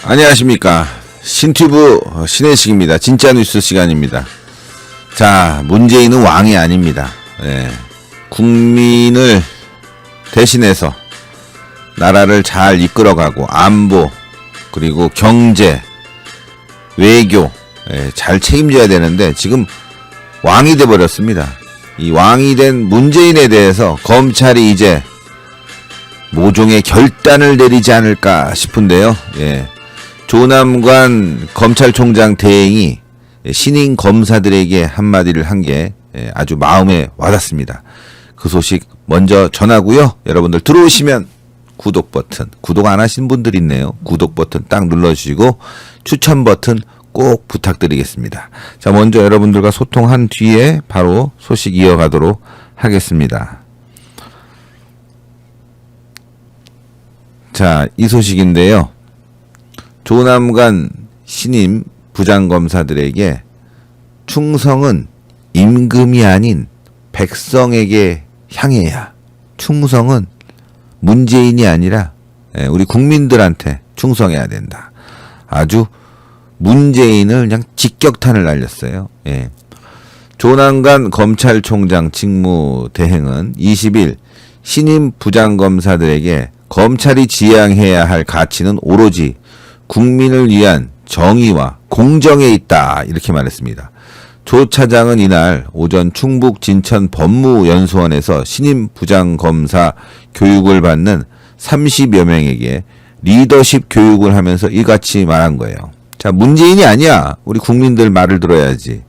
안녕하십니까. 신튜브 신혜식입니다. 진짜 뉴스 시간입니다. 자, 문재인은 왕이 아닙니다. 국민을 대신해서 나라를 잘 이끌어가고 안보 그리고 경제 외교 잘 책임져야 되는데 지금 왕이 돼버렸습니다. 이 왕이 된 문재인에 대해서 검찰이 이제 모종의 결단을 내리지 않을까 싶은데요. 조남관 검찰총장 대행이 신임 검사들에게 한마디를 한 게 아주 마음에 와닿습니다. 그 소식 먼저 전하고요. 여러분들 들어오시면 구독 버튼, 구독 안 하신 분들 있네요. 구독 버튼 딱 눌러주시고 추천 버튼 꼭 부탁드리겠습니다. 자, 먼저 여러분들과 소통한 뒤에 바로 소식 이어가도록 하겠습니다. 자, 이 소식인데요. 조남관 신임 부장검사들에게 충성은 임금이 아닌 백성에게 향해야, 충성은 문재인이 아니라 우리 국민들한테 충성해야 된다. 아주 문재인을 그냥 직격탄을 날렸어요. 조남관 검찰총장 직무대행은 20일 신임 부장검사들에게 검찰이 지향해야 할 가치는 오로지 국민을 위한 정의와 공정에 있다, 이렇게 말했습니다. 조 차장은 이날 오전 충북 진천 법무연수원에서 신임 부장검사 교육을 받는 30여 명에게 리더십 교육을 하면서 이같이 말한 거예요. 자, 문재인이 아니야. 우리 국민들 말을 들어야지.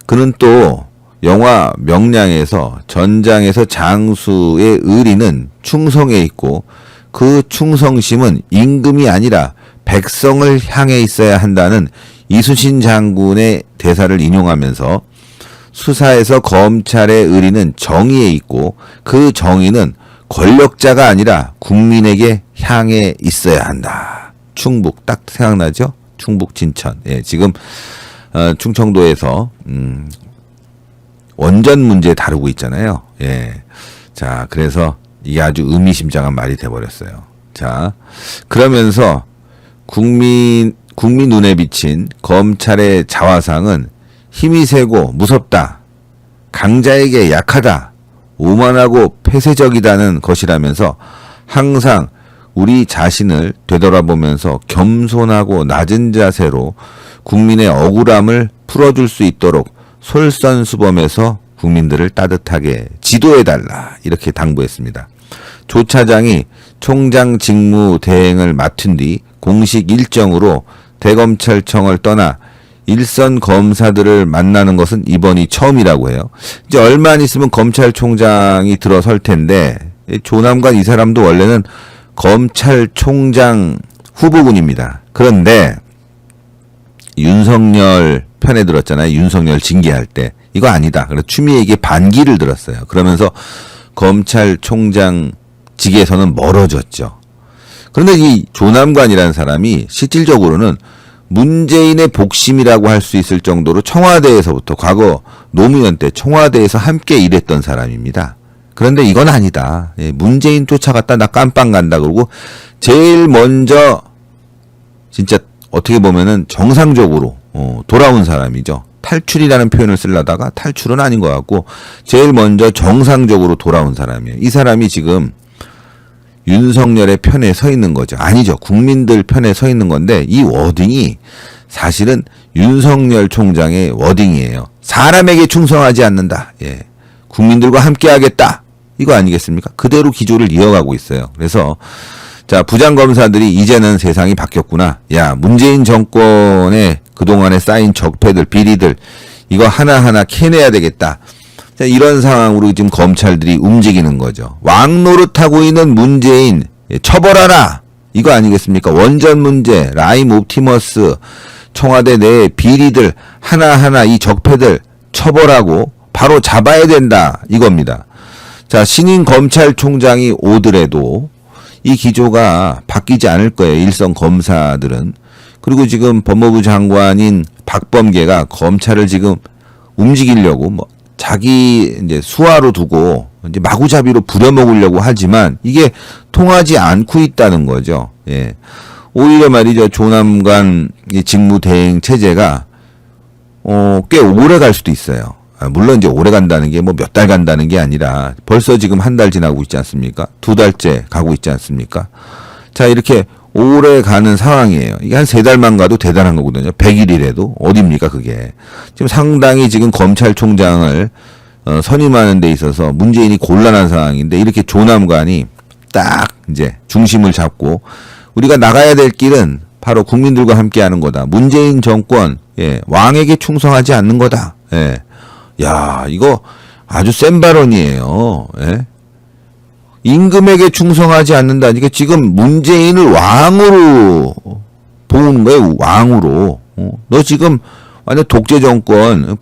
그는 또 영화 명량에서 전장에서 장수의 의리는 충성에 있고 그 충성심은 임금이 아니라 백성을 향해 있어야 한다는 이순신 장군의 대사를 인용하면서 수사에서 검찰의 의리는 정의에 있고 그 정의는 권력자가 아니라 국민에게 향해 있어야 한다. 충북 딱 생각나죠? 충북 진천. 지금 충청도에서 원전 문제 다루고 있잖아요. 자, 그래서 이게 아주 의미심장한 말이 돼버렸어요. 자, 그러면서 국민 눈에 비친 검찰의 자화상은 힘이 세고 무섭다, 강자에게 약하다, 오만하고 폐쇄적이다는 것이라면서 항상 우리 자신을 되돌아보면서 겸손하고 낮은 자세로 국민의 억울함을 풀어줄 수 있도록 솔선수범해서 국민들을 따뜻하게 지도해달라, 이렇게 당부했습니다. 조 차장이 총장 직무 대행을 맡은 뒤 공식 일정으로 대검찰청을 떠나 일선 검사들을 만나는 것은 이번이 처음이라고 해요. 이제 얼마 안 있으면 검찰총장이 들어설 텐데, 조남관 이 사람도 원래는 검찰총장 후보군입니다. 그런데 윤석열 편에 들었잖아요. 윤석열 징계할 때. 이거 아니다. 그래서 추미애에게 반기를 들었어요. 그러면서 검찰총장 직에서는 멀어졌죠. 그런데 이 조남관이라는 사람이 실질적으로는 문재인의 복심이라고 할 수 있을 정도로 청와대에서부터 과거 노무현 때 청와대에서 함께 일했던 사람입니다. 그런데 이건 아니다. 문재인 쫓아갔다 나 깜빵 간다 그러고 제일 먼저 진짜 어떻게 보면은 정상적으로 돌아온 사람이죠. 탈출이라는 표현을 쓰려다가 탈출은 아닌 것 같고 제일 먼저 정상적으로 돌아온 사람이에요. 이 사람이 지금 윤석열의 편에 서 있는 거죠. 아니죠. 국민들 편에 서 있는 건데 이 워딩이 사실은 윤석열 총장의 워딩이에요. 사람에게 충성하지 않는다. 국민들과 함께 하겠다. 이거 아니겠습니까? 그대로 기조를 이어가고 있어요. 그래서 자, 부장검사들이 이제는 세상이 바뀌었구나. 야, 문재인 정권에 그동안에 쌓인 적폐들, 비리들 이거 하나하나 캐내야 되겠다. 자, 이런 상황으로 지금 검찰들이 움직이는 거죠. 왕 노릇하고 있는 문재인 처벌하라. 이거 아니겠습니까? 원전 문제, 라임 옵티머스, 청와대 내 비리들 하나하나 이 적폐들 처벌하고 바로 잡아야 된다. 이겁니다. 자, 신임 검찰총장이 오더라도 이 기조가 바뀌지 않을 거예요. 일선 검사들은. 그리고 지금 법무부 장관인 박범계가 검찰을 지금 움직이려고 자기 이제 수하로 두고 이제 마구잡이로 부려먹으려고 하지만 이게 통하지 않고 있다는 거죠. 오히려 말이죠. 조남관 이 직무대행 체제가 꽤 오래 갈 수도 있어요. 물론 이제 오래 간다는 게 뭐 몇 달 간다는 게 아니라 벌써 지금 한 달 지나고 있지 않습니까? 2달째 가고 있지 않습니까? 자, 이렇게 오래 가는 상황이에요. 이게 한 3달만 가도 대단한 거거든요. 100일이라도 어딥니까 그게. 지금 상당히 지금 검찰총장을 선임하는 데 있어서 문재인이 곤란한 상황인데 이렇게 조남관이 딱 이제 중심을 잡고 우리가 나가야 될 길은 바로 국민들과 함께 하는 거다. 문재인 정권 왕에게 충성하지 않는 거다. 야, 이거 아주 센 발언이에요. 임금에게 충성하지 않는다. 이게 지금 문재인을 왕으로 보는 거예요. 왕으로. 너 지금 완전 독재 정권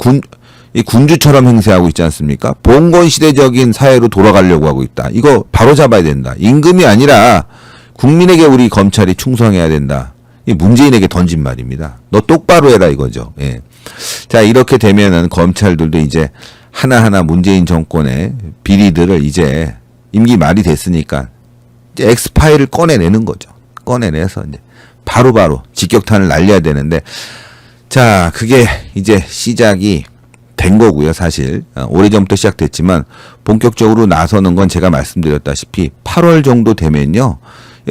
군주처럼 행세하고 있지 않습니까? 봉건 시대적인 사회로 돌아가려고 하고 있다. 이거 바로 잡아야 된다. 임금이 아니라 국민에게 우리 검찰이 충성해야 된다. 이 문재인에게 던진 말입니다. 너 똑바로 해라 이거죠. 자, 이렇게 되면은 검찰들도 이제 하나하나 문재인 정권의 비리들을 이제 임기 말이 됐으니까 이제 엑스파일을 꺼내내는 거죠. 꺼내내서 이제 바로바로 직격탄을 날려야 되는데, 자, 그게 이제 시작이 된 거고요. 사실 오래전부터 시작됐지만 본격적으로 나서는 건 제가 말씀드렸다시피 8월 정도 되면요.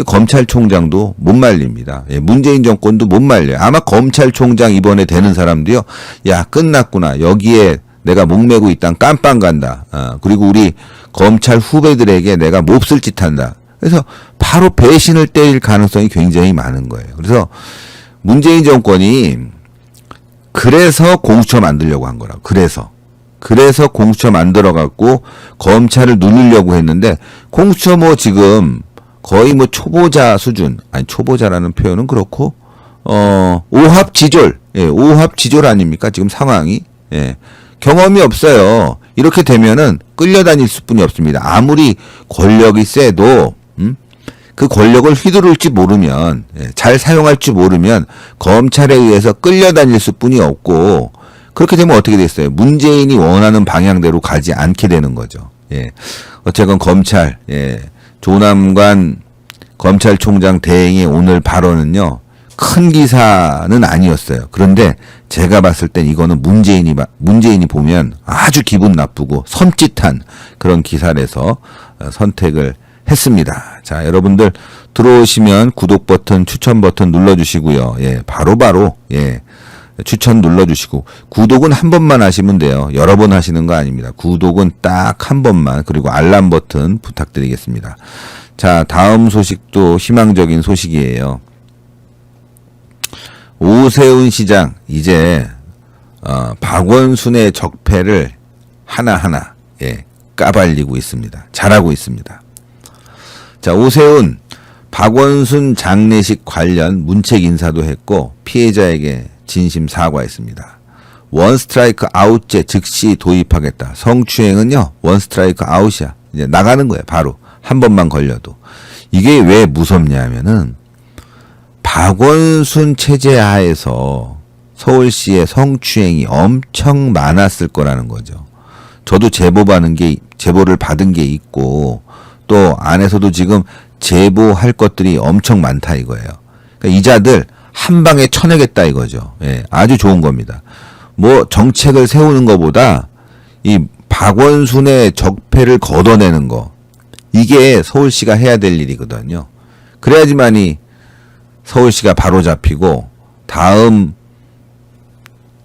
검찰총장도 못 말립니다. 문재인 정권도 못 말려요. 아마 검찰총장 이번에 되는 사람도요. 야, 끝났구나. 여기에 내가 목매고 있단 깜빵 간다. 그리고 우리 검찰 후배들에게 내가 몹쓸 짓 한다. 그래서 바로 배신을 때릴 가능성이 굉장히 많은 거예요. 그래서 문재인 정권이 그래서 공수처 만들려고 한 거라고. 그래서 공수처 만들어갖고 검찰을 누르려고 했는데 공수처 뭐 지금 거의 뭐 초보자 수준, 아니 초보자라는 표현은 그렇고 오합지졸, 오합지졸 아닙니까? 지금 상황이 경험이 없어요. 이렇게 되면은 끌려다닐 수뿐이 없습니다. 아무리 권력이 세도 그 권력을 휘두를 줄 모르면, 잘 사용할 줄 모르면 검찰에 의해서 끌려다닐 수뿐이 없고, 그렇게 되면 어떻게 됐어요? 문재인이 원하는 방향대로 가지 않게 되는 거죠. 어쨌건 검찰, 조남관 검찰총장 대행의 오늘 발언은요, 큰 기사는 아니었어요. 그런데 제가 봤을 땐 이거는 문재인이 보면 아주 기분 나쁘고 섬찟한 그런 기사라서 선택을 했습니다. 자, 여러분들 들어오시면 구독 버튼, 추천 버튼 눌러주시고요. 바로바로 추천 눌러주시고, 구독은 한 번만 하시면 돼요. 여러 번 하시는 거 아닙니다. 구독은 딱 한 번만, 그리고 알람 버튼 부탁드리겠습니다. 자, 다음 소식도 희망적인 소식이에요. 오세훈 시장 이제 박원순의 적폐를 하나하나 까발리고 있습니다. 잘하고 있습니다. 자, 오세훈 박원순 장례식 관련 문책 인사도 했고 피해자에게 진심 사과했습니다. 원스트라이크 아웃제 즉시 도입하겠다. 성추행은요 원스트라이크 아웃이야. 이제 나가는 거예요. 바로 한 번만 걸려도. 이게 왜 무섭냐면은 박원순 체제 하에서 서울시의 성추행이 엄청 많았을 거라는 거죠. 저도 제보를 받은 게 있고 또 안에서도 지금 제보할 것들이 엄청 많다 이거예요. 그러니까 이자들 한 방에 쳐내겠다 이거죠. 아주 좋은 겁니다. 뭐 정책을 세우는 것보다 이 박원순의 적폐를 걷어내는 거, 이게 서울시가 해야 될 일이거든요. 그래야지만이 서울시가 바로 잡히고 다음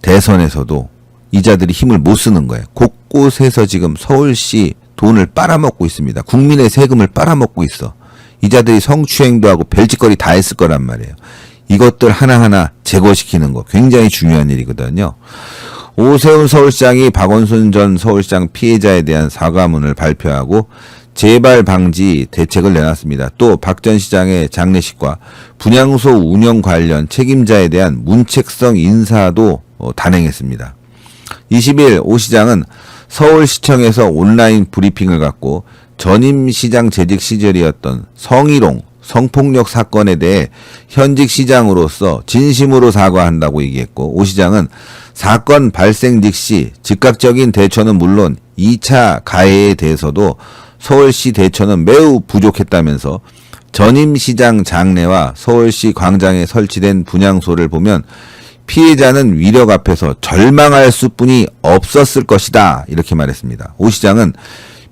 대선에서도 이자들이 힘을 못 쓰는 거예요. 곳곳에서 지금 서울시 돈을 빨아먹고 있습니다. 국민의 세금을 빨아먹고 있어. 이자들이 성추행도 하고 별짓거리 다 했을 거란 말이에요. 이것들 하나하나 제거시키는 거 굉장히 중요한 일이거든요. 오세훈 서울시장이 박원순 전 서울시장 피해자에 대한 사과문을 발표하고 재발 방지 대책을 내놨습니다. 또 박 전 시장의 장례식과 분향소 운영 관련 책임자에 대한 문책성 인사도 단행했습니다. 20일 오 시장은 서울시청에서 온라인 브리핑을 갖고 전임 시장 재직 시절이었던 성희롱, 성폭력 사건에 대해 현직 시장으로서 진심으로 사과한다고 얘기했고, 오 시장은 사건 발생 즉시 즉각적인 대처는 물론 2차 가해에 대해서도 서울시 대처는 매우 부족했다면서 전임시장 장례와 서울시 광장에 설치된 분향소를 보면 피해자는 위력 앞에서 절망할 수뿐이 없었을 것이다. 이렇게 말했습니다. 오 시장은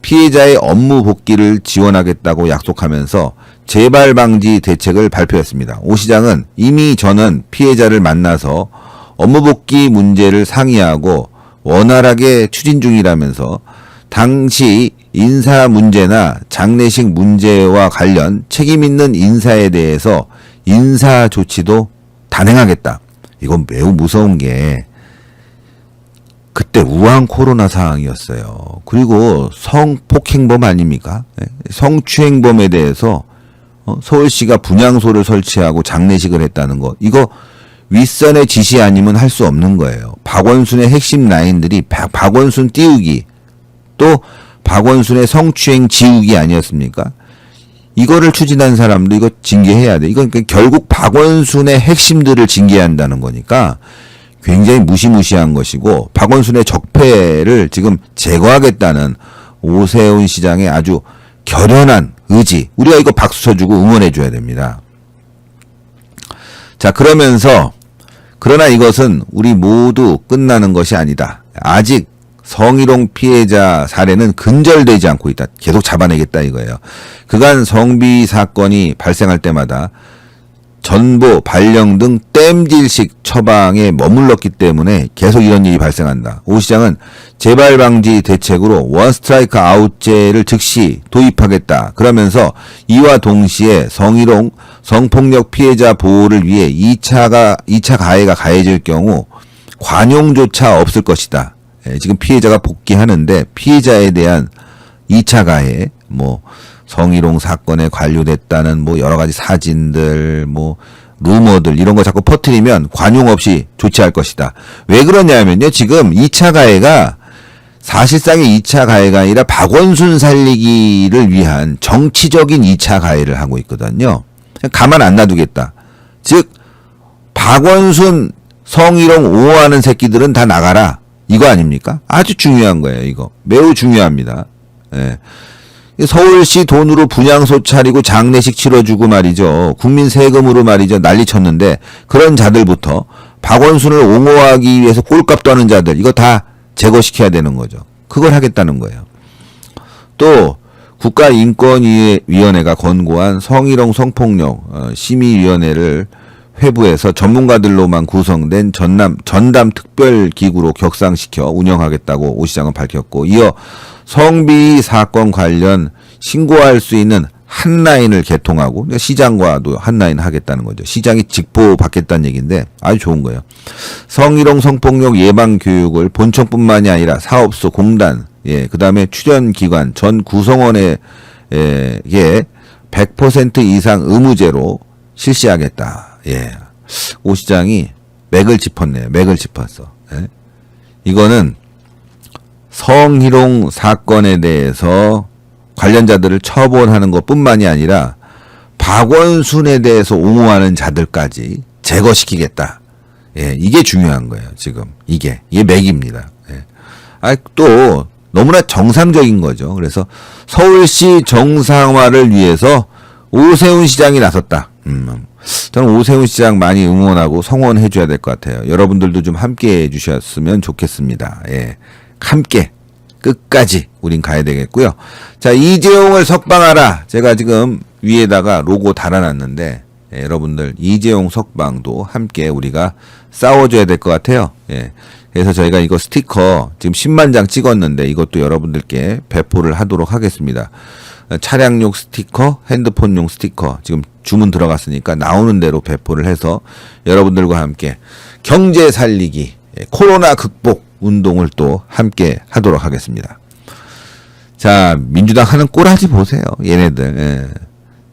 피해자의 업무 복귀를 지원하겠다고 약속하면서 재발 방지 대책을 발표했습니다. 오 시장은 이미 저는 피해자를 만나서 업무 복귀 문제를 상의하고 원활하게 추진 중이라면서 당시 인사 문제나 장례식 문제와 관련 책임 있는 인사에 대해서 인사 조치도 단행하겠다. 이건 매우 무서운 게 그때 우한 코로나 상황이었어요. 그리고 성폭행범 아닙니까? 성추행범에 대해서 서울시가 분향소를 설치하고 장례식을 했다는 거. 이거 윗선의 지시 아니면 할 수 없는 거예요. 박원순의 핵심 라인들이 박원순 띄우기 또 박원순의 성추행 지우기 아니었습니까? 이거를 추진한 사람도 이거 징계해야 돼. 이건 결국 박원순의 핵심들을 징계한다는 거니까 굉장히 무시무시한 것이고 박원순의 적폐를 지금 제거하겠다는 오세훈 시장의 아주 결연한 의지. 우리가 이거 박수 쳐주고 응원해줘야 됩니다. 자, 그러나 이것은 우리 모두 끝나는 것이 아니다. 아직 성희롱 피해자 사례는 근절되지 않고 있다. 계속 잡아내겠다 이거예요. 그간 성비 사건이 발생할 때마다 전보, 발령 등 땜질식 처방에 머물렀기 때문에 계속 이런 일이 발생한다. 오 시장은 재발 방지 대책으로 원 스트라이크 아웃제를 즉시 도입하겠다. 그러면서 이와 동시에 성희롱, 성폭력 피해자 보호를 위해 2차 가해가 가해질 경우 관용조차 없을 것이다. 지금 피해자가 복귀하는데 피해자에 대한 2차 가해, 성희롱 사건에 관료됐다는 여러 가지 사진들, 루머들 이런 거 자꾸 퍼뜨리면 관용 없이 조치할 것이다. 왜 그러냐면요. 지금 2차 가해가 사실상의 2차 가해가 아니라 박원순 살리기를 위한 정치적인 2차 가해를 하고 있거든요. 가만 안 놔두겠다. 즉 박원순 성희롱 옹호하는 새끼들은 다 나가라. 이거 아닙니까? 아주 중요한 거예요. 이거 매우 중요합니다. 예. 서울시 돈으로 분향소 차리고 장례식 치러주고 말이죠. 국민 세금으로 말이죠. 난리쳤는데 그런 자들부터 박원순을 옹호하기 위해서 꼴값 떠는 자들 이거 다 제거시켜야 되는 거죠. 그걸 하겠다는 거예요. 또 국가인권위원회가 권고한 성희롱 성폭력 심의위원회를 회부해서 전문가들로만 구성된 전담 특별기구로 격상시켜 운영하겠다고 오 시장은 밝혔고 이어 성비 사건 관련 신고할 수 있는 한라인을 개통하고 그러니까 시장과도 한라인 하겠다는 거죠. 시장이 직보받겠다는 얘기인데 아주 좋은 거예요. 성희롱 성폭력 예방 교육을 본청뿐만이 아니라 사업소, 공단, 그다음에 출연기관 전 구성원에게 100% 이상 의무제로 실시하겠다. 오 시장이 맥을 짚었네요. 맥을 짚었어. 이거는 성희롱 사건에 대해서 관련자들을 처벌하는 것뿐만이 아니라 박원순에 대해서 옹호하는 자들까지 제거시키겠다. 이게 중요한 거예요. 지금 이게 맥입니다. 또 너무나 정상적인 거죠. 그래서 서울시 정상화를 위해서 오세훈 시장이 나섰다. 저는 오세훈 시장 많이 응원하고 성원해 줘야 될 것 같아요. 여러분들도 좀 함께 해 주셨으면 좋겠습니다. 함께 끝까지 우린 가야 되겠고요. 자, 이재용을 석방하라. 제가 지금 위에다가 로고 달아놨는데 여러분들 이재용 석방도 함께 우리가 싸워줘야 될 것 같아요. 그래서 저희가 이거 스티커 지금 10만 장 찍었는데 이것도 여러분들께 배포를 하도록 하겠습니다. 차량용 스티커, 핸드폰용 스티커 지금 주문 들어갔으니까 나오는 대로 배포를 해서 여러분들과 함께 경제 살리기, 코로나 극복 운동을 또 함께 하도록 하겠습니다. 자, 민주당 하는 꼴하지 보세요. 얘네들.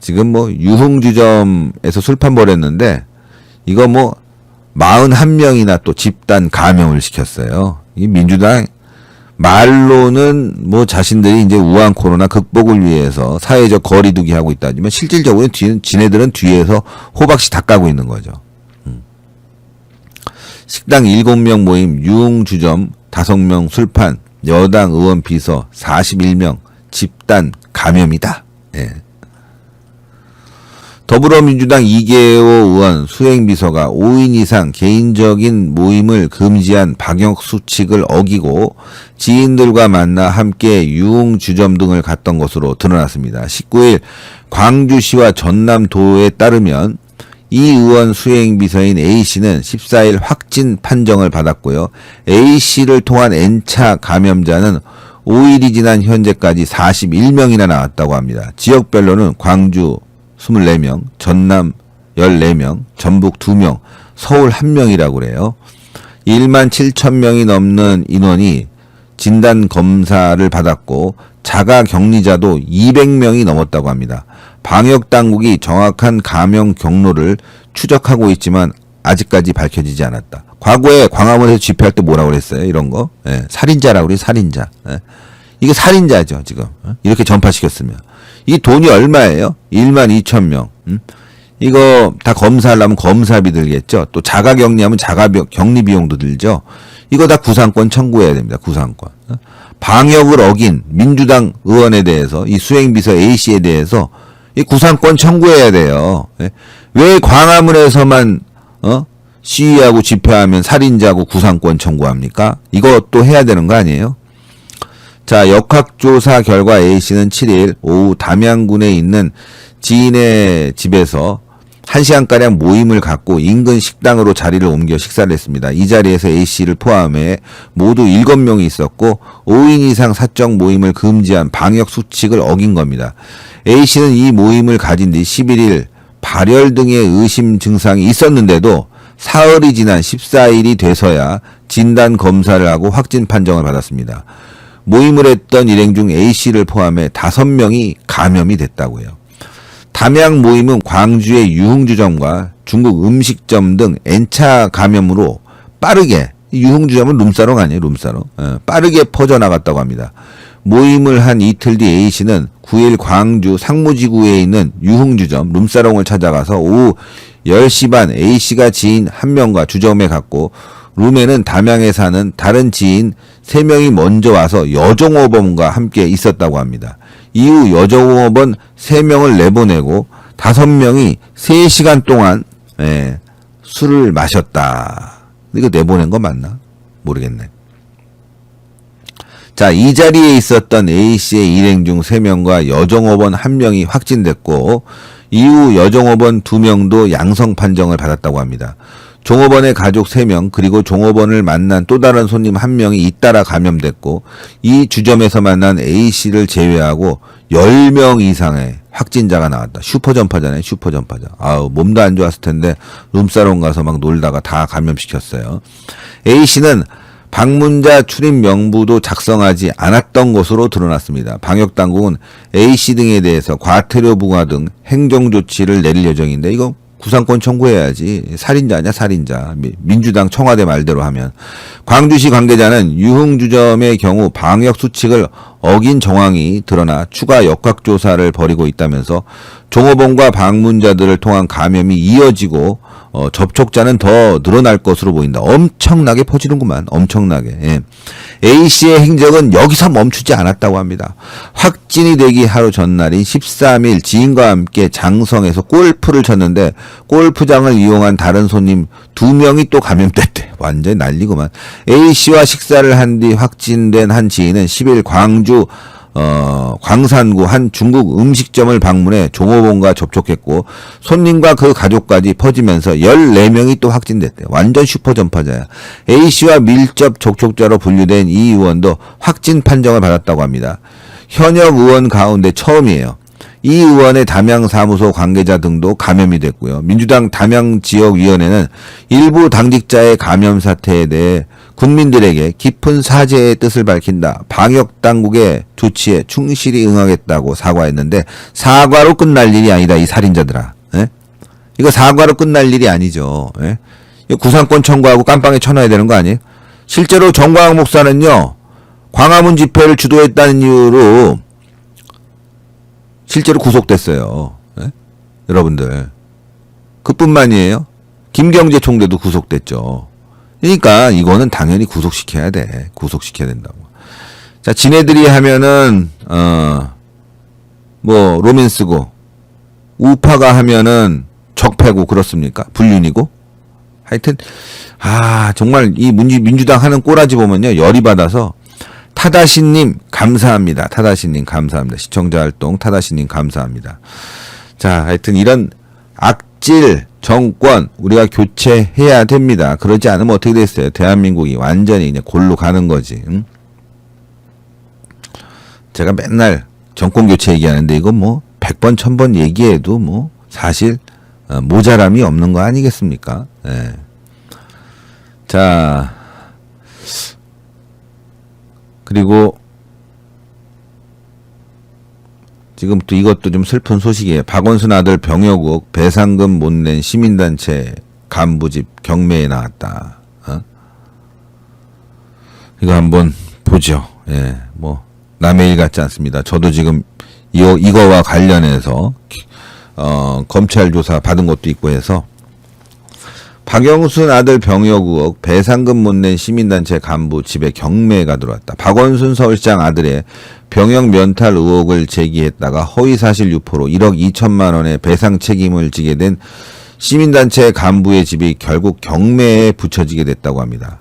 지금 유흥주점에서 술판 벌였는데 이거 41명이나 또 집단 감염을 시켰어요. 이 민주당 말로는 자신들이 이제 우한 코로나 극복을 위해서 사회적 거리두기 하고 있다지만 실질적으로 지네들은 뒤에서 호박씨 다 까고 있는 거죠. 식당 7명 모임, 유흥주점 5명 술판, 여당 의원 비서 41명 집단 감염이다. 더불어민주당 이계호 의원 수행비서가 5인 이상 개인적인 모임을 금지한 방역수칙을 어기고 지인들과 만나 함께 유흥주점 등을 갔던 것으로 드러났습니다. 19일 광주시와 전남도에 따르면 이 의원 수행비서인 A씨는 14일 확진 판정을 받았고요. A씨를 통한 N차 감염자는 5일이 지난 현재까지 41명이나 나왔다고 합니다. 지역별로는 광주 24명, 전남 14명, 전북 2명, 서울 1명이라고 그래요. 1만 7천 명이 넘는 인원이 진단검사를 받았고 자가격리자도 200명이 넘었다고 합니다. 방역당국이 정확한 감염 경로를 추적하고 있지만 아직까지 밝혀지지 않았다. 과거에 광화문에서 집회할 때 뭐라고 그랬어요? 이런 거. 예, 살인자라고 그래요. 살인자. 예. 이게 살인자죠, 지금. 이렇게 전파시켰으면. 이게 돈이 얼마예요? 1만 2천 명. 이거 다 검사하려면 검사비 들겠죠. 또 자가격리하면 자가격리 비용도 들죠. 이거 다 구상권 청구해야 됩니다. 구상권. 방역을 어긴 민주당 의원에 대해서 이 수행비서 A씨에 대해서 이 구상권 청구해야 돼요. 왜 광화문에서만 시위하고 집회하면 살인자고 구상권 청구합니까? 이것도 해야 되는 거 아니에요? 자, 역학조사 결과 A씨는 7일 오후 담양군에 있는 지인의 집에서 1시간가량 모임을 갖고 인근 식당으로 자리를 옮겨 식사를 했습니다. 이 자리에서 A씨를 포함해 모두 7명이 있었고 5인 이상 사적 모임을 금지한 방역수칙을 어긴 겁니다. A씨는 이 모임을 가진 뒤 11일 발열 등의 의심 증상이 있었는데도 사흘이 지난 14일이 돼서야 진단검사를 하고 확진 판정을 받았습니다. 모임을 했던 일행 중 A씨를 포함해 5명이 감염이 됐다고요. 담양 모임은 광주의 유흥주점과 중국 음식점 등 N차 감염으로 빠르게, 유흥주점은 룸사롱 아니에요, 룸사롱. 빠르게 퍼져나갔다고 합니다. 모임을 한 이틀 뒤 A씨는 9일 광주 상무지구에 있는 유흥주점 룸사롱을 찾아가서 오후 10시 반 A씨가 지인 1명과 주점에 갔고 룸에는 담양에 사는 다른 지인 3명이 먼저 와서 여종업원과 함께 있었다고 합니다. 이후 여종업원 3명을 내보내고 5명이 3시간 동안 술을 마셨다. 이거 내보낸 거 맞나? 모르겠네. 자, 이 자리에 있었던 A씨의 일행 중 3명과 여종업원 1명이 확진됐고 이후 여종업원 2명도 양성 판정을 받았다고 합니다. 종업원의 가족 3명 그리고 종업원을 만난 또 다른 손님 1명이 잇따라 감염됐고 이 주점에서 만난 A씨를 제외하고 10명 이상의 확진자가 나왔다. 슈퍼전파잖아요. 슈퍼전파자. 아우 몸도 안 좋았을 텐데 룸사롱 가서 막 놀다가 다 감염시켰어요. A씨는 방문자 출입 명부도 작성하지 않았던 것으로 드러났습니다. 방역당국은 A씨 등에 대해서 과태료 부과 등 행정조치를 내릴 예정인데 이거 구상권 청구해야지. 살인자냐 살인자. 민주당 청와대 말대로 하면. 광주시 관계자는 유흥주점의 경우 방역수칙을 어긴 정황이 드러나 추가 역학조사를 벌이고 있다면서 종업원과 방문자들을 통한 감염이 이어지고 접촉자는 더 늘어날 것으로 보인다. 엄청나게 퍼지는구만. 엄청나게. 예. A씨의 행적은 여기서 멈추지 않았다고 합니다. 확진이 되기 하루 전날인 13일 지인과 함께 장성에서 골프를 쳤는데 골프장을 이용한 다른 손님 2명이 또 감염됐대. 완전히 난리구만. A씨와 식사를 한 뒤 확진된 한 지인은 10일 광주 광산구 한 중국 음식점을 방문해 종업원과 접촉했고 손님과 그 가족까지 퍼지면서 14명이 또 확진됐대. 완전 슈퍼전파자야. A씨와 밀접 접촉자로 분류된 이 의원도 확진 판정을 받았다고 합니다. 현역 의원 가운데 처음이에요. 이 의원의 담양 사무소 관계자 등도 감염이 됐고요. 민주당 담양 지역위원회는 일부 당직자의 감염 사태에 대해 국민들에게 깊은 사죄의 뜻을 밝힌다. 방역당국의 조치에 충실히 응하겠다고 사과했는데 사과로 끝날 일이 아니다. 이 살인자들아. 예? 이거 사과로 끝날 일이 아니죠. 예? 이거 구상권 청구하고 깜빵에 쳐놔야 되는 거 아니에요? 실제로 정광훈 목사는요. 광화문 집회를 주도했다는 이유로 실제로 구속됐어요. 예? 여러분들. 그뿐만이에요. 김경재 총대도 구속됐죠. 그러니까 이거는 당연히 구속시켜야 돼. 구속시켜야 된다고. 자, 지네들이 하면은 뭐 로맨스고 우파가 하면은 적폐고 그렇습니까? 불륜이고? 하여튼 정말 이 민주당 하는 꼬라지 보면요 열이 받아서 타다시님 감사합니다. 타다시님 감사합니다. 시청자 활동 타다시님 감사합니다. 자, 하여튼 이런 악질 정권 우리가 교체해야 됩니다. 그러지 않으면 어떻게 됐어요? 대한민국이 완전히 그냥 골로 가는 거지. 응? 제가 맨날 정권 교체 얘기하는데 이거 뭐 100번 1000번 얘기해도 뭐 사실 모자람이 없는 거 아니겠습니까? 네. 자, 그리고 지금 또 이것도 좀 슬픈 소식이에요. 박원순 아들 병역 배상금 못 낸 시민단체 간부 집 경매에 나왔다. 이거 한번 보죠. 예, 뭐 남의 일 같지 않습니다. 저도 지금 이거와 관련해서 검찰 조사 받은 것도 있고 해서 박영순 아들 병역 의혹 배상금 못 낸 시민단체 간부 집에 경매가 들어왔다. 박원순 서울시장 아들의 병역 면탈 의혹을 제기했다가 허위사실 유포로 1억 2천만 원의 배상 책임을 지게 된 시민단체 간부의 집이 결국 경매에 붙여지게 됐다고 합니다.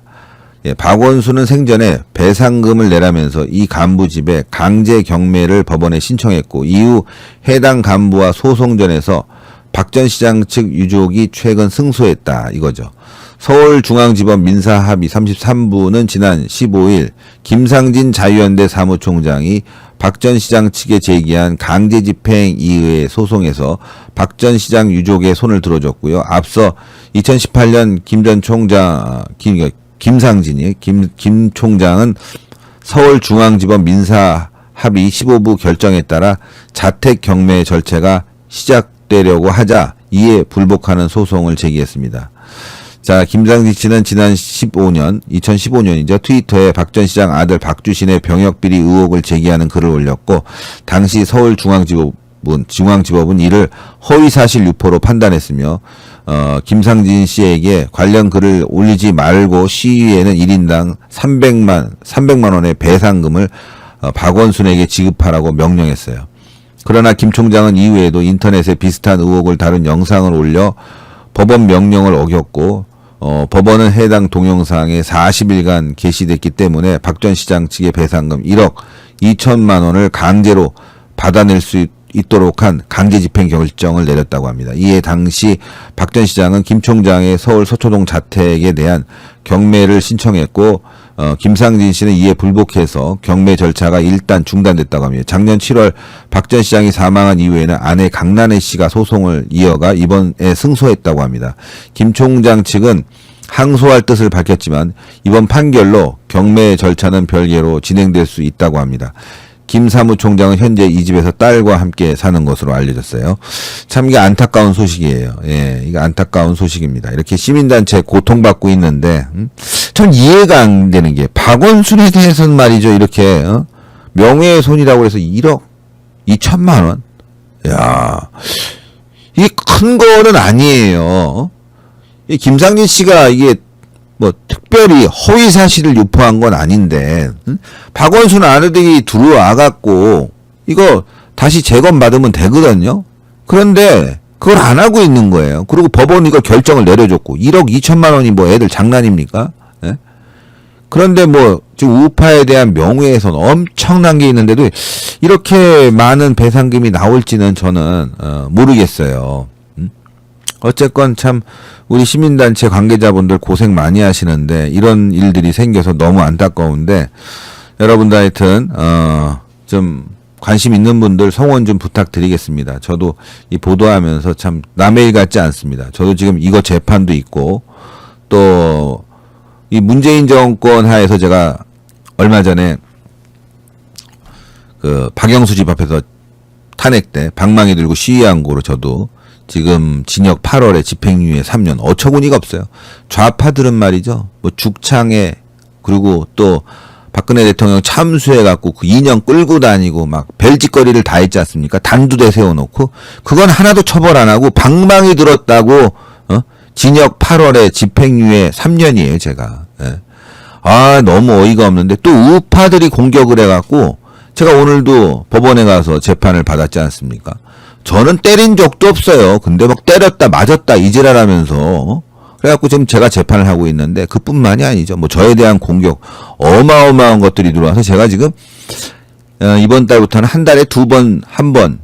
예, 박원순은 생전에 배상금을 내라면서 이 간부 집에 강제 경매를 법원에 신청했고 이후 해당 간부와 소송전에서 박 전 시장 측 유족이 최근 승소했다 이거죠. 서울중앙지법 민사합의 33부는 지난 15일 김상진 자유연대 사무총장이 박 전 시장 측에 제기한 강제집행 이의의 소송에서 박 전 시장 유족의 손을 들어줬고요. 앞서 2018년 김 전 총장 김 총장은 서울중앙지법 민사합의 15부 결정에 따라 자택 경매 절차가 시작되려고 하자 이에 불복하는 소송을 제기했습니다. 자, 김상진 씨는 지난 2015년이죠. 트위터에 박 전 시장 아들 박주신의 병역비리 의혹을 제기하는 글을 올렸고 당시 서울중앙지법은 이를 허위사실 유포로 판단했으며 김상진 씨에게 관련 글을 올리지 말고 시위에는 1인당 300만 원의 배상금을 박원순에게 지급하라고 명령했어요. 그러나 김 총장은 이후에도 인터넷에 비슷한 의혹을 다룬 영상을 올려 법원 명령을 어겼고 법원은 해당 동영상에 40일간 게시됐기 때문에 박 전 시장 측의 배상금 1억 2천만 원을 강제로 받아낼 수 있도록 한 강제 집행 결정을 내렸다고 합니다. 이에 당시 박 전 시장은 김 총장의 서울 서초동 자택에 대한 경매를 신청했고 김상진 씨는 이에 불복해서 경매 절차가 일단 중단됐다고 합니다. 작년 7월 박 전 시장이 사망한 이후에는 아내 강란혜 씨가 소송을 이어가 이번에 승소했다고 합니다. 김 총장 측은 항소할 뜻을 밝혔지만 이번 판결로 경매 절차는 별개로 진행될 수 있다고 합니다. 김 사무총장은 현재 이 집에서 딸과 함께 사는 것으로 알려졌어요. 참 이게 안타까운 소식이에요. 예, 이게 안타까운 소식입니다. 이렇게 시민단체 고통받고 있는데, 전 이해가 안 되는 게, 박원순에 대해서는 말이죠. 이렇게, 명예훼손이라고 해서 1억 2천만 원? 야, 이게 큰 거는 아니에요. 이 김상진 씨가 이게 뭐 특별히 허위 사실을 유포한 건 아닌데 박원순 아들이 들어와갖고 이거 다시 재검받으면 되거든요. 그런데 그걸 안 하고 있는 거예요. 그리고 법원이 이거 결정을 내려줬고 1억 2천만 원이 뭐 애들 장난입니까? 예? 그런데 뭐 지금 우파에 대한 명예훼손 엄청난 게 있는데도 이렇게 많은 배상금이 나올지는 저는 모르겠어요. 어쨌건 참 우리 시민단체 관계자분들 고생 많이 하시는데 이런 일들이 생겨서 너무 안타까운데 여러분들 하여튼 좀 관심 있는 분들 성원 좀 부탁드리겠습니다. 저도 이 보도하면서 참 남의 일 같지 않습니다. 저도 지금 이거 재판도 있고 또 이 문재인 정권 하에서 제가 얼마 전에 그 박영수 집 앞에서 탄핵 때 방망이 들고 시위한 거로 저도 지금 징역 8월에 집행유예 3년 어처구니가 없어요. 좌파들은 말이죠. 뭐 죽창에 그리고 또 박근혜 대통령 참수해갖고 그 2년 끌고 다니고 막 별짓거리를 다 했지 않습니까? 단두대 세워놓고 그건 하나도 처벌 안 하고 방망이 들었다고 징역 8월에 집행유예 3년이에요. 제가. 예. 너무 어이가 없는데 또 우파들이 공격을 해갖고 제가 오늘도 법원에 가서 재판을 받았지 않습니까? 저는 때린 적도 없어요. 근데 막 때렸다 맞았다 이지랄하면서 그래갖고 지금 제가 재판을 하고 있는데 그뿐만이 아니죠. 뭐 저에 대한 공격 어마어마한 것들이 들어와서 제가 지금 이번 달부터는 한 달에 한 번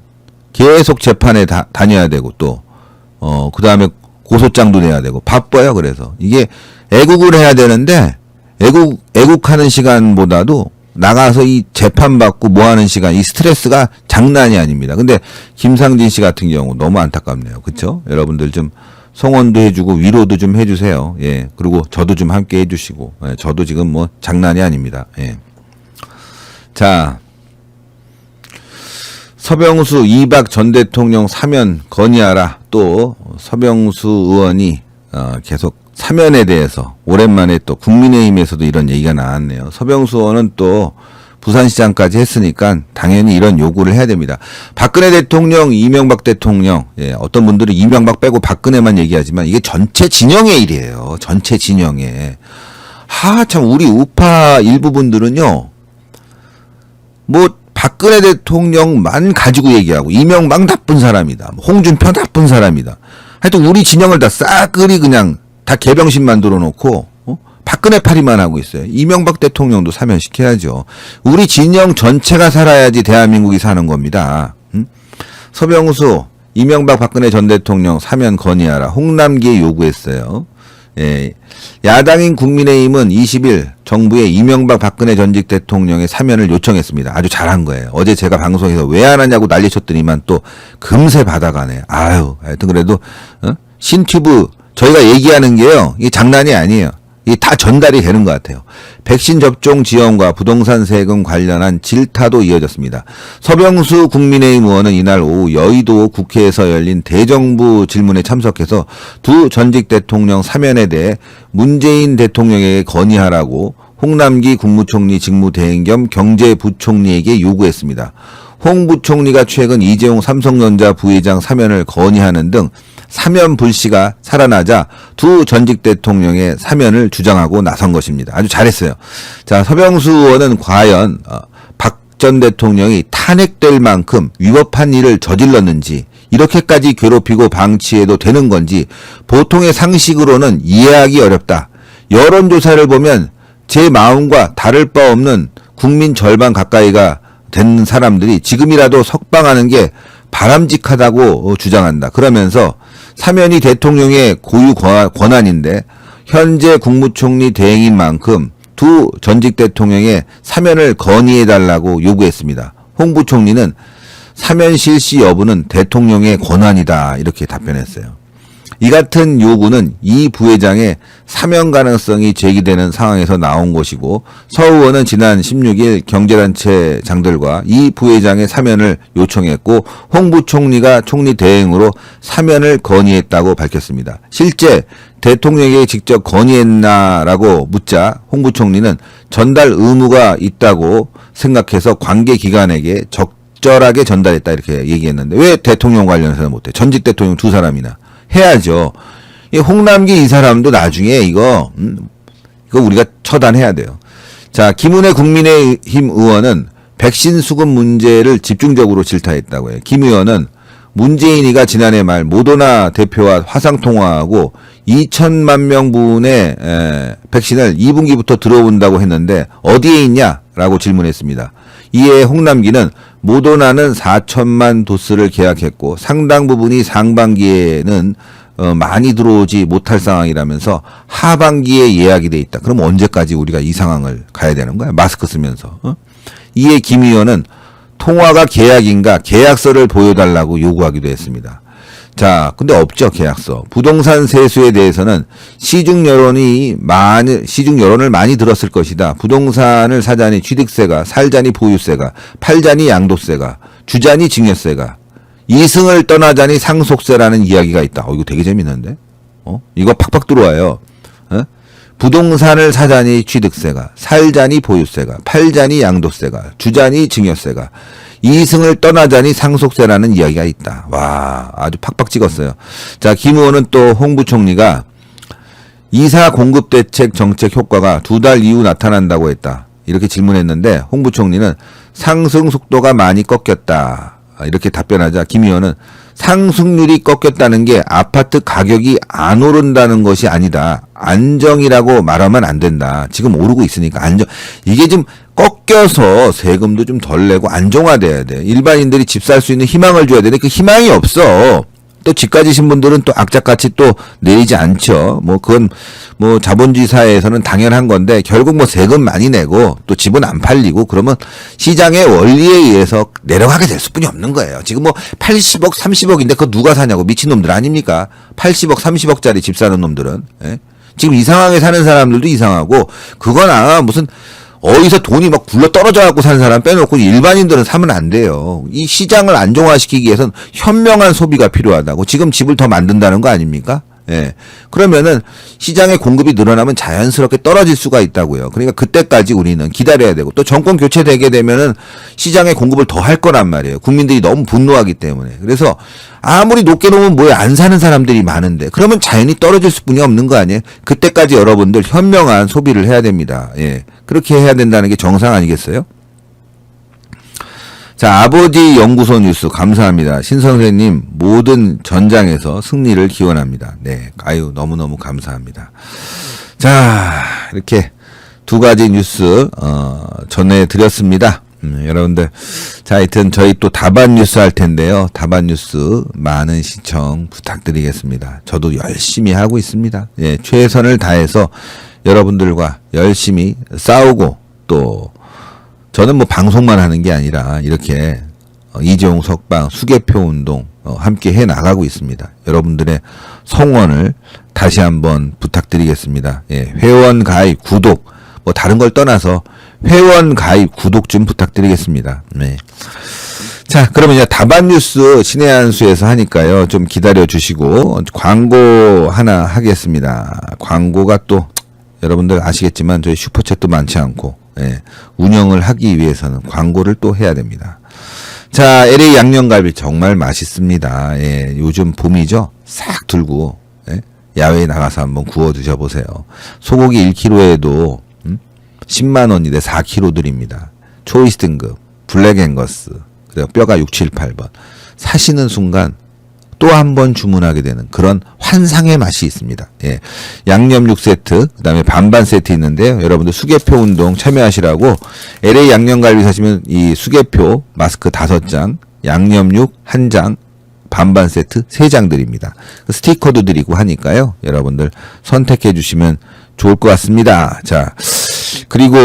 계속 재판에 다녀야 되고 또 그다음에 고소장도 내야 되고 바빠요. 그래서 이게 애국을 해야 되는데 애국하는 시간보다도 나가서 이 재판받고 뭐 하는 시간, 이 스트레스가 장난이 아닙니다. 근데 김상진 씨 같은 경우 너무 안타깝네요. 그쵸? 여러분들 좀 성원도 해주고 위로도 좀 해주세요. 예. 그리고 저도 좀 함께 해주시고. 예. 저도 지금 뭐 장난이 아닙니다. 예. 자. 서병수 이박 전 대통령 사면 건의하라. 또 서병수 의원이 계속 사면에 대해서 오랜만에 또 국민의힘에서도 이런 얘기가 나왔네요. 서병수 의원은 또 부산시장까지 했으니까 당연히 이런 요구를 해야 됩니다. 박근혜 대통령, 이명박 대통령, 예, 어떤 분들은 이명박 빼고 박근혜만 얘기하지만 이게 전체 진영의 일이에요. 전체 진영의. 참 우리 우파 일부분들은요. 뭐 박근혜 대통령만 가지고 얘기하고 이명박 나쁜 사람이다. 홍준표 나쁜 사람이다. 하여튼 우리 진영을 다 싸그리 그냥 다 개병신 만들어 놓고 박근혜 파리만 하고 있어요. 이명박 대통령도 사면시켜야죠. 우리 진영 전체가 살아야지 대한민국이 사는 겁니다. 서병수, 이명박 박근혜 전 대통령 사면 건의하라. 홍남기에 요구했어요. 예. 야당인 국민의힘은 20일 정부에 이명박 박근혜 전직 대통령의 사면을 요청했습니다. 아주 잘한 거예요. 어제 제가 방송에서 왜 안 하냐고 난리쳤더니만 또 금세 받아가네. 하여튼 그래도 신튜브 저희가 얘기하는 게요. 이게 장난이 아니에요. 이게 다 전달이 되는 것 같아요. 백신 접종 지원과 부동산 세금 관련한 질타도 이어졌습니다. 서병수 국민의힘 의원은 이날 오후 여의도 국회에서 열린 대정부 질문에 참석해서 두 전직 대통령 사면에 대해 문재인 대통령에게 건의하라고 홍남기 국무총리 직무대행 겸 경제부총리에게 요구했습니다. 홍 부총리가 최근 이재용 삼성전자 부회장 사면을 건의하는 등 사면 불씨가 살아나자 두 전직 대통령의 사면을 주장하고 나선 것입니다. 아주 잘했어요. 자, 서병수 의원은 과연 박 전 대통령이 탄핵될 만큼 위법한 일을 저질렀는지 이렇게까지 괴롭히고 방치해도 되는 건지 보통의 상식으로는 이해하기 어렵다. 여론조사를 보면 제 마음과 다를 바 없는 국민 절반 가까이가 된 사람들이 지금이라도 석방하는 게 바람직하다고 주장한다. 그러면서 사면이 대통령의 고유 권한인데 현재 국무총리 대행인 만큼 두 전직 대통령의 사면을 건의해달라고 요구했습니다. 홍 부총리는 사면 실시 여부는 대통령의 권한이다 이렇게 답변했어요. 이 같은 요구는 이 부회장의 사면 가능성이 제기되는 상황에서 나온 것이고 서 의원은 지난 16일 경제단체장들과 이 부회장의 사면을 요청했고 홍 부총리가 총리 대행으로 사면을 건의했다고 밝혔습니다. 실제 대통령에게 직접 건의했나라고 묻자 홍 부총리는 전달 의무가 있다고 생각해서 관계기관에게 적절하게 전달했다 이렇게 얘기했는데 왜 대통령 관련해서는 못해? 전직 대통령 두 사람이나. 해야죠. 이 홍남기 이 사람도 나중에 이거 우리가 처단해야 돼요. 자, 김은혜 국민의힘 의원은 백신 수급 문제를 집중적으로 질타했다고 해요. 김 의원은 문재인이가 지난해 말 모더나 대표와 화상통화하고 2천만 명분의 백신을 2분기부터 들어온다고 했는데 어디에 있냐라고 질문했습니다. 이에 홍남기는 모더나는 4천만 도스를 계약했고 상당 부분이 상반기에는 많이 들어오지 못할 상황이라면서 하반기에 예약이 돼 있다. 그럼 언제까지 우리가 이 상황을 가야 되는 거야? 마스크 쓰면서. 이에 김 의원은 통화가 계약인가 계약서를 보여달라고 요구하기도 했습니다. 자, 근데 없죠, 계약서. 부동산 세수에 대해서는 시중 여론을 많이 들었을 것이다. 부동산을 사자니 취득세가, 살자니 보유세가, 팔자니 양도세가, 주자니 증여세가, 이승을 떠나자니 상속세라는 이야기가 있다. 이거 되게 재밌는데? 이거 팍팍 들어와요. 부동산을 사자니 취득세가, 살자니 보유세가, 팔자니 양도세가, 주자니 증여세가, 이승을 떠나자니 상속세라는 이야기가 있다. 와, 아주 팍팍 찍었어요. 자, 김 의원은 또 홍 부총리가 이사 공급 대책 정책 효과가 2달 이후 나타난다고 했다. 이렇게 질문했는데 홍 부총리는 상승 속도가 많이 꺾였다. 이렇게 답변하자 김 의원은 상승률이 꺾였다는 게 아파트 가격이 안 오른다는 것이 아니다. 안정이라고 말하면 안 된다. 지금 오르고 있으니까 안정. 이게 좀 꺾여서 세금도 좀 덜 내고 안정화돼야 돼. 일반인들이 집 살 수 있는 희망을 줘야 되는데 그 희망이 없어. 또 집 가지신 분들은 또 악착같이 또 내리지 않죠. 뭐 그건 뭐 자본주의 사회에서는 당연한 건데 결국 뭐 세금 많이 내고 또 집은 안 팔리고 그러면 시장의 원리에 의해서 내려가게 될 수뿐이 없는 거예요. 지금 뭐 80억, 30억인데 그거 누가 사냐고 미친놈들 아닙니까? 80억, 30억짜리 집 사는 놈들은. 예? 지금 이상하게 사는 사람들도 이상하고 그거나 무슨 어디서 돈이 막 굴러 떨어져 갖고 사는 사람 빼놓고 일반인들은 사면 안 돼요. 이 시장을 안정화시키기 위해서는 현명한 소비가 필요하다고. 지금 집을 더 만든다는 거 아닙니까? 예. 그러면은 시장의 공급이 늘어나면 자연스럽게 떨어질 수가 있다고요. 그러니까 그때까지 우리는 기다려야 되고 또 정권 교체되게 되면은 시장의 공급을 더 할 거란 말이에요. 국민들이 너무 분노하기 때문에. 그래서 아무리 높게 놓으면 뭐에 안 사는 사람들이 많은데 그러면 자연히 떨어질 수뿐이 없는 거 아니에요? 그때까지 여러분들 현명한 소비를 해야 됩니다. 예. 그렇게 해야 된다는 게 정상 아니겠어요? 자, 아버지 연구소 뉴스 감사합니다. 신 선생님 모든 전장에서 승리를 기원합니다. 네, 아유 너무너무 감사합니다. 자, 이렇게 두 가지 뉴스 전해드렸습니다. 여러분들 자, 하여튼 저희 또 다반 뉴스 할 텐데요. 다반 뉴스 많은 시청 부탁드리겠습니다. 저도 열심히 하고 있습니다. 예, 최선을 다해서 여러분들과 열심히 싸우고 또 저는 뭐 방송만 하는 게 아니라 이렇게 이재용 석방 수개표 운동 함께 해 나가고 있습니다. 여러분들의 성원을 다시 한번 부탁드리겠습니다. 예, 회원 가입, 구독 뭐 다른 걸 떠나서 회원 가입, 구독 좀 부탁드리겠습니다. 네. 자, 그러면 이제 다반 뉴스 신의 한수에서 하니까요. 좀 기다려 주시고 광고 하나 하겠습니다. 광고가 또 여러분들 아시겠지만 저희 슈퍼챗도 많지 않고 예, 운영을 하기 위해서는 광고를 또 해야 됩니다. 자, LA 양념갈비 정말 맛있습니다. 예, 요즘 봄이죠. 싹 들고 예, 야외에 나가서 한번 구워 드셔보세요. 소고기 1kg에도 10만 원인데 4kg 드립니다. 초이스 등급, 블랙 앵거스, 그리고 뼈가 6, 7, 8번. 사시는 순간 또 한 번 주문하게 되는 그런 환상의 맛이 있습니다. 예. 양념 6세트, 그 다음에 반반 세트 있는데요. 여러분들 수개표 운동 참여하시라고 LA 양념갈비 사시면 이 수개표 마스크 5장, 양념 6 1장, 반반 세트 3장 드립니다. 스티커도 드리고 하니까요. 여러분들 선택해 주시면 좋을 것 같습니다. 자, 그리고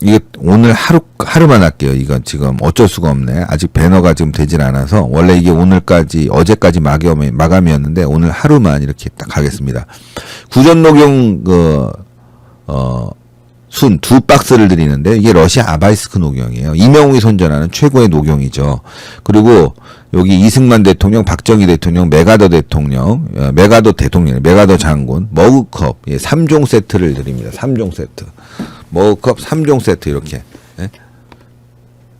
이게 오늘 하루만 할게요. 이건 지금 어쩔 수가 없네. 아직 배너가 지금 되질 않아서 원래 이게 오늘까지 어제까지 마감이었는데 오늘 하루만 이렇게 딱 하겠습니다. 구전 녹용 순 2박스를 드리는데 이게 러시아 아바이스크 녹용이에요. 이명웅이 선전하는 최고의 녹용이죠. 그리고 여기 이승만 대통령, 박정희 대통령, 메가더 대통령, 메가더 장군, 머그컵 3종 세트를 드립니다. 3종 세트. 머그컵 3종 세트 이렇게. 예?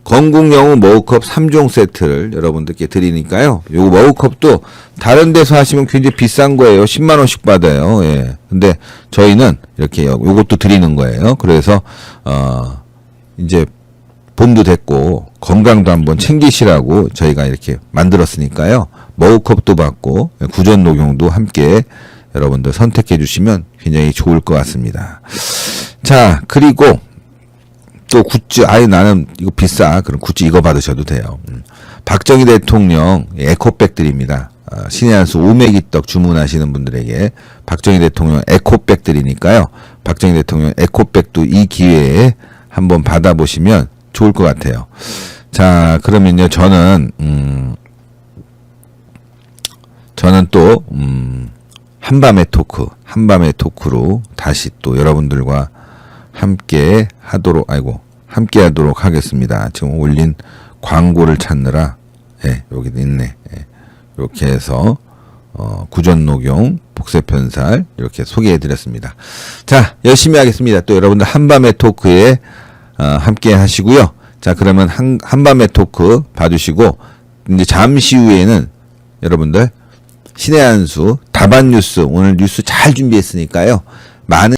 건국영웅 머그컵 3종 세트를 여러분들께 드리니까요. 요거 머그컵도 다른 데서 하시면 굉장히 비싼 거예요. 10만 원씩 받아요. 예. 근데 저희는 이렇게 요것도 드리는 거예요. 그래서 이제 봄도 됐고 건강도 한번 챙기시라고 저희가 이렇게 만들었으니까요. 머그컵도 받고 구전 녹용도 함께 여러분들 선택해 주시면 굉장히 좋을 것 같습니다. 자, 그리고 또 굿즈, 아예 나는 이거 비싸. 그럼 굿즈 이거 받으셔도 돼요. 박정희 대통령 에코백 드립니다. 신의 한수 오메기떡 주문하시는 분들에게 박정희 대통령 에코백 드리니까요. 박정희 대통령 에코백도 이 기회에 한번 받아보시면 좋을 것 같아요. 자, 그러면요, 저는 또, 한밤의 토크로 다시 또 여러분들과 함께 하도록 하겠습니다. 지금 올린 광고를 찾느라, 예, 여기도 있네. 예, 이렇게 해서, 구전녹용, 복세편살, 이렇게 소개해드렸습니다. 자, 열심히 하겠습니다. 또 여러분들 한밤의 토크에, 함께 하시고요. 자, 그러면 한밤의 토크 봐주시고, 이제 잠시 후에는 여러분들, 신의 한수, 다반 뉴스, 오늘 뉴스 잘 준비했으니까요. 많은